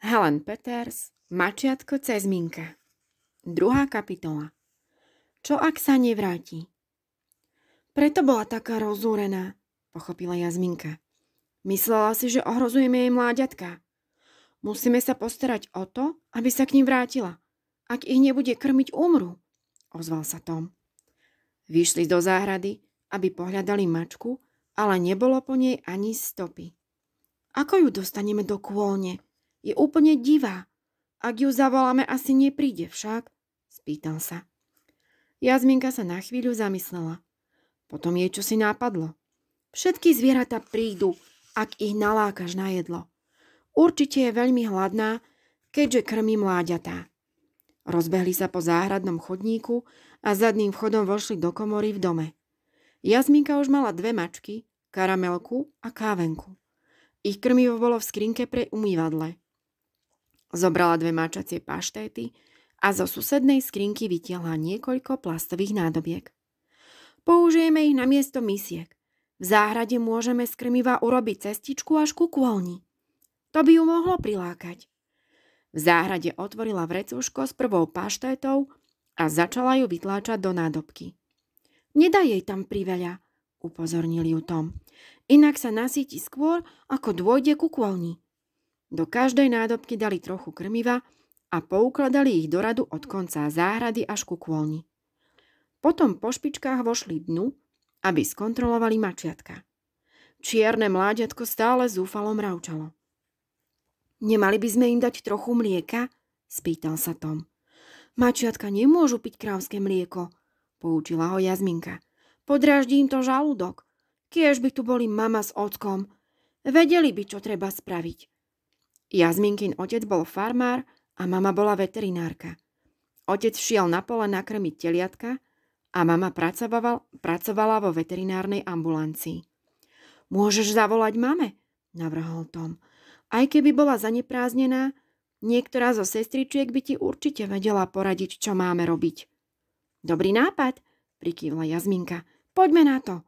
Helen Peters, Mačiatko cez Minka. 2. kapitola. Čo ak sa nevráti? Preto bola taká rozúrená, pochopila Jazminka. Myslela si, že ohrozujeme jej mláďatka. Musíme sa postarať o to, aby sa k nim vrátila. Ak ich nebude krmiť, umrú, ozval sa Tom. Vyšli do záhrady, aby pohľadali mačku, ale nebolo po nej ani stopy. Ako ju dostaneme do kôlne? Je úplne divá. Ak ju zavoláme, asi nepríde však, spýtal sa. Jazminka sa na chvíľu zamyslela. Potom jej čosi nápadlo. Všetky zvieratá prídu, ak ich nalákaš na jedlo. Určite je veľmi hladná, keďže krmí mláďatá. Rozbehli sa po záhradnom chodníku a zadným vchodom vošli do komory v dome. Jazminka už mala 2 mačky, Karamelku a Kávenku. Ich krmivo bolo v skrinke pre umývadle. Zobrala 2 mačacie paštéty a zo susednej skrinky vytiahla niekoľko plastových nádobiek. Použijeme ich namiesto misiek. V záhrade môžeme z krmiva urobiť cestičku až ku kôlni. To by ju mohlo prilákať. V záhrade otvorila vrecúško s prvou paštétou a začala ju vytláčať do nádobky. Nedaj jej tam priveľa, upozornil ju Tom. Inak sa nasíti skôr, ako dôjde ku kôlni. Do každej nádobky dali trochu krmiva a poukladali ich do radu od konca záhrady až ku kôlni. Potom po špičkách vošli dnu, aby skontrolovali mačiatka. Čierne mláďatko stále zúfalo mravčalo. Nemali by sme im dať trochu mlieka? Spýtal sa Tom. Mačiatka nemôžu piť krávské mlieko, poučila ho Jazminka. Podráždi im to žalúdok. Kiež by tu boli mama s ockom. Vedeli by, čo treba spraviť. Jazminkin otec bol farmár a mama bola veterinárka. Otec šiel na pole nakrmiť teliatka a mama pracovala vo veterinárnej ambulancii. Môžeš zavolať mame, navrhol Tom. Aj keby bola zanepráznená, niektorá zo sestričiek by ti určite vedela poradiť, čo máme robiť. Dobrý nápad, prikývla Jazminka. Poďme na to.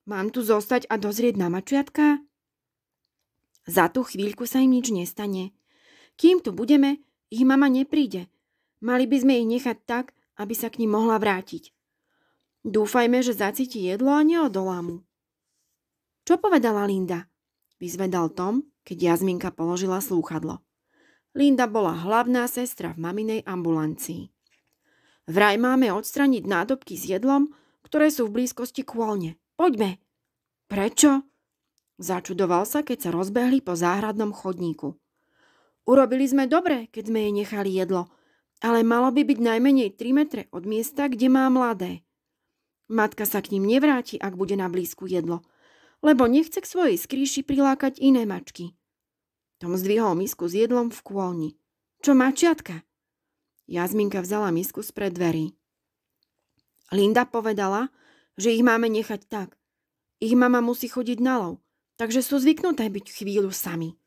Mám tu zostať a dozrieť na mačiatka? Za tú chvíľku sa im nič nestane. Kým tu budeme, ich mama nepríde. Mali by sme ich nechať tak, aby sa k nim mohla vrátiť. Dúfajme, že zacíti jedlo a neodolá mu. Čo povedala Linda? Vyzvedal Tom, keď Jazminka položila slúchadlo. Linda bola hlavná sestra v maminej ambulancii. Vraj máme odstraniť nádobky s jedlom, ktoré sú v blízkosti kôlne. Poďme. Prečo? Začudoval sa, keď sa rozbehli po záhradnom chodníku. Urobili sme dobre, keď sme jej nechali jedlo, ale malo by byť najmenej 3 metre od miesta, kde má mladé. Matka sa k ním nevráti, ak bude na blízku jedlo, lebo nechce k svojej skrýši prilákať iné mačky. Tom zdvihol misku s jedlom v kôlni. Čo mačiatka? Jazminka vzala misku spred dverí. Linda povedala, že ich máme nechať tak. Ich mama musí chodiť na lov, takže sú zvyknuté byť chvíľu sami.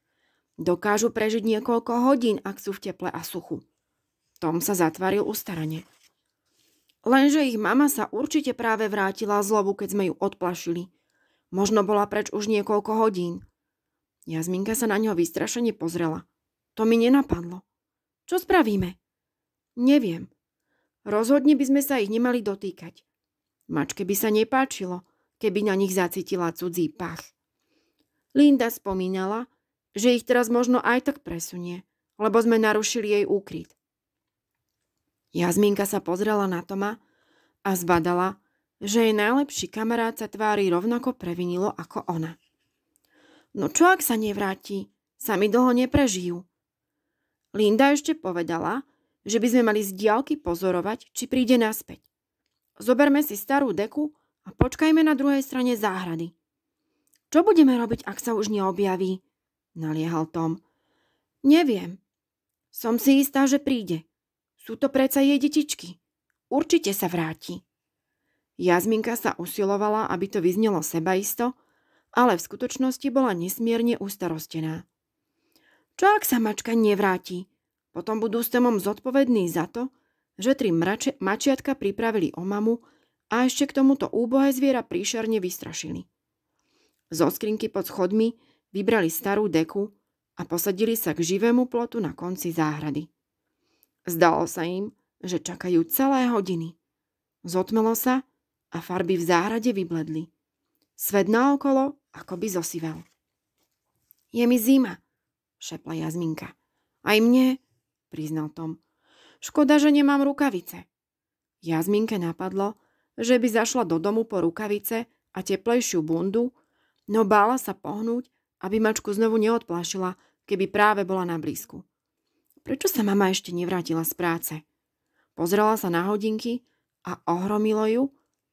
Dokážu prežiť niekoľko hodín, ak sú v teple a suchu. Tom sa zatvaril ustarane. Lenže ich mama sa určite práve vrátila z lovu, keď sme ju odplašili. Možno bola preč už niekoľko hodín. Jazminka sa na ňo vystrašene pozrela. To mi nenapadlo. Čo spravíme? Neviem. Rozhodne by sme sa ich nemali dotýkať. Mačke by sa nepáčilo, keby na nich zacítila cudzí pach. Linda spomínala, že ich teraz možno aj tak presunie, lebo sme narušili jej úkryt. Jazminka sa pozrela na Toma a zbadala, že jej najlepší kamarát sa tvári rovnako previnilo ako ona. No čo ak sa nevráti? Sami dlho neprežijú. Linda ešte povedala, že by sme mali z diaľky pozorovať, či príde naspäť. Zoberme si starú deku a počkajme na druhej strane záhrady. Čo budeme robiť, ak sa už neobjaví? Naliehal Tom. Neviem. Som si istá, že príde. Sú to predsa jej detičky. Určite sa vráti. Jazminka sa usilovala, aby to vyznelo sebaisto, ale v skutočnosti bola nesmierne ustarostená. Čo ak sa mačka nevráti? Potom budú s Tomom zodpovední za to, že 3 mačiatka pripravili o mamu a ešte k tomuto úbohé zviera príšerne vystrašili. Zo skrinky pod schodmi vybrali starú deku a posadili sa k živému plotu na konci záhrady. Zdalo sa im, že čakajú celé hodiny. Zotmelo sa a farby v záhrade vybledli. Svet naokolo akoby zosivel. Je mi zima, šepla Jazminka. Aj mne, priznal Tom. Škoda, že nemám rukavice. Jazminke napadlo, že by zašla do domu po rukavice a teplejšiu bundu, no bála sa pohnúť, aby mačku znovu neodplášila, keby práve bola na blízku. Prečo sa mama ešte nevrátila z práce? Pozrela sa na hodinky a ohromilo ju,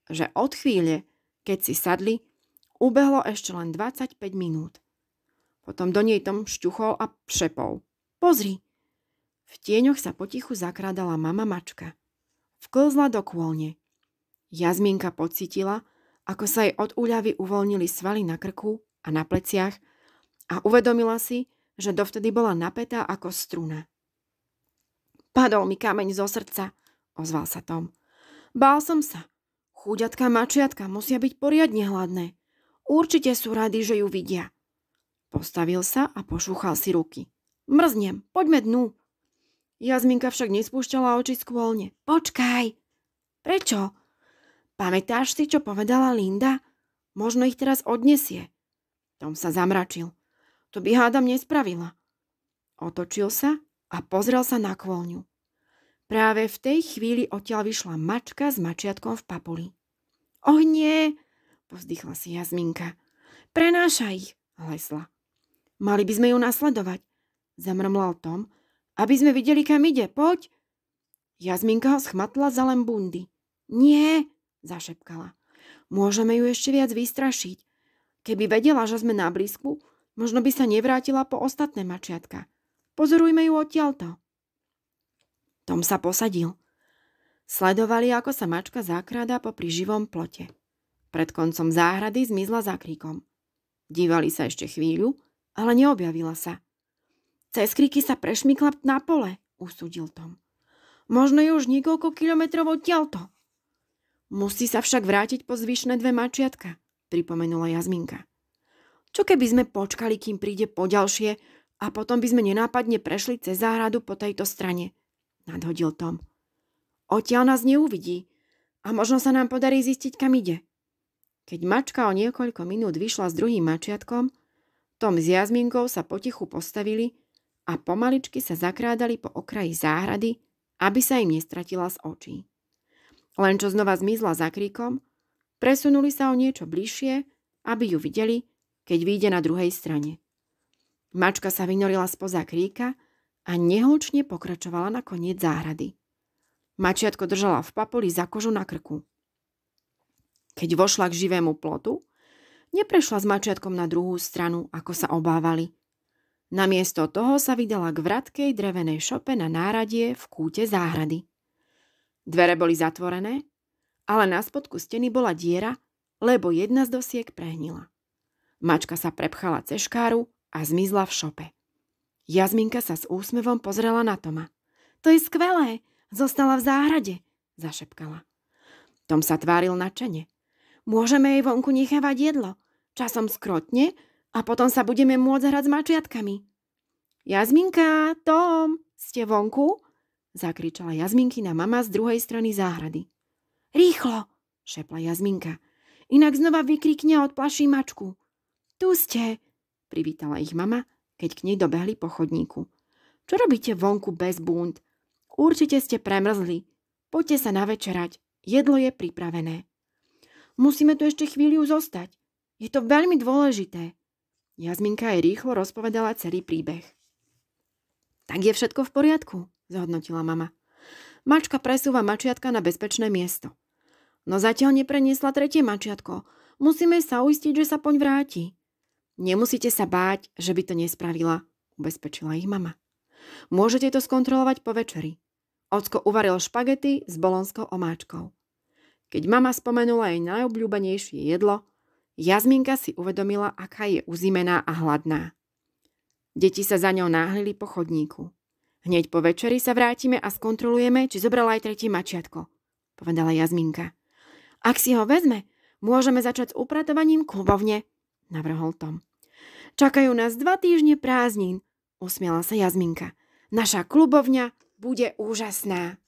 že od chvíle, keď si sadli, ubehlo ešte len 25 minút. Potom do nej Tom šťuchol a šepol. Pozri! V tieňoch sa potichu zakrádala mama mačka. Vklzla do kôlne. Jazminka pocítila, ako sa jej od úľavy uvoľnili svaly na krku a na pleciach a uvedomila si, že dovtedy bola napätá ako struna. Padol mi kameň zo srdca, ozval sa Tom. Bál som sa. Chúďatka mačiatka musia byť poriadne hladné. Určite sú radi, že ju vidia. Postavil sa a pošúchal si ruky. Mrznem, poďme dnu. Jazminka však nespúšťala oči z kôlne. Počkaj. Prečo? Pamätáš si, čo povedala Linda? Možno ich teraz odnesie. Tom sa zamračil. To by hádam nespravila. Otočil sa a pozrel sa na kôlňu. Práve v tej chvíli odtiaľ vyšla mačka s mačiatkom v papuli. Oh nie, povzdychla si Jazminka. Prenáša ich, hlesla. Mali by sme ju nasledovať, zamrmlal Tom, aby sme videli, kam ide, poď. Jazminka ho schmatla za len bundy. Nie, zašepkala. Môžeme ju ešte viac vystrašiť. Keby vedela, že sme na blízku, možno by sa nevrátila po ostatné mačiatka. Pozorujme ju odtiaľto. Tom sa posadil. Sledovali, ako sa mačka zakráda popri živom plote. Pred koncom záhrady zmizla za kríkom. Dívali sa ešte chvíľu, ale neobjavila sa. Cez kríky sa prešmykla na pole, usúdil Tom. Možno je už niekoľko kilometrov odtiaľto. Musí sa však vrátiť po zvyšné 2 mačiatka, pripomenula Jazminka. Čo keby sme počkali, kým príde po ďalšie a potom by sme nenápadne prešli cez záhradu po tejto strane, nadhodil Tom. Odtiaľ nás neuvidí a možno sa nám podarí zistiť, kam ide. Keď mačka o niekoľko minút vyšla s druhým mačiatkom, Tom s Jazminkou sa potichu postavili a pomaličky sa zakrádali po okraji záhrady, aby sa im nestratila z očí. Len čo znova zmizla za kríkom, presunuli sa o niečo bližšie, aby ju videli, keď vyjde na druhej strane. Mačka sa vynorila spoza kríka a nehlučne pokračovala na koniec záhrady. Mačiatko držala v papuli za kožu na krku. Keď vošla k živému plotu, neprešla s mačiatkom na druhú stranu, ako sa obávali. Namiesto toho sa vydala k vratkej drevenej šope na náradie v kúte záhrady. Dvere boli zatvorené, ale na spodku steny bola diera, lebo jedna z dosiek prehnila. Mačka sa prepchala cez škáru a zmizla v šope. Jazminka sa s úsmevom pozrela na Toma. To je skvelé, zostala v záhrade, zašepkala. Tom sa tváril nadšene. Môžeme jej vonku nechávať jedlo. Časom skrotne a potom sa budeme môcť hrať s mačiatkami. Jazminka, Tom, ste vonku? Zakričala Jazminkina mama z druhej strany záhrady. Rýchlo, šepla Jazminka. Inak znova vykrikne a odplaší mačku. Tu ste, privítala ich mama, keď k nej dobehli po chodníku. Čo robíte vonku bez búnd? Určite ste premrzli. Poďte sa navečerať. Jedlo je pripravené. Musíme tu ešte chvíľu zostať. Je to veľmi dôležité. Jazminka jej rýchlo rozpovedala celý príbeh. Tak je všetko v poriadku, zhodnotila mama. Mačka presúva mačiatka na bezpečné miesto. No zatiaľ nepreniesla tretie mačiatko. Musíme sa uistiť, že sa poň vráti. Nemusíte sa báť, že by to nespravila, ubezpečila ich mama. Môžete to skontrolovať po večeri. Ocko uvaril špagety s bolonskou omáčkou. Keď mama spomenula jej najobľúbenejšie jedlo, Jazminka si uvedomila, aká je uzimená a hladná. Deti sa za ňou náhlili po chodníku. Hneď po večeri sa vrátime a skontrolujeme, či zobrala aj tretie mačiatko, povedala Jazminka. Ak si ho vezme, môžeme začať s upratovaním klubovne, navrhol Tom. Čakajú nás 2 týždne prázdnin. usmiala sa Jazminka. Naša klubovňa bude úžasná.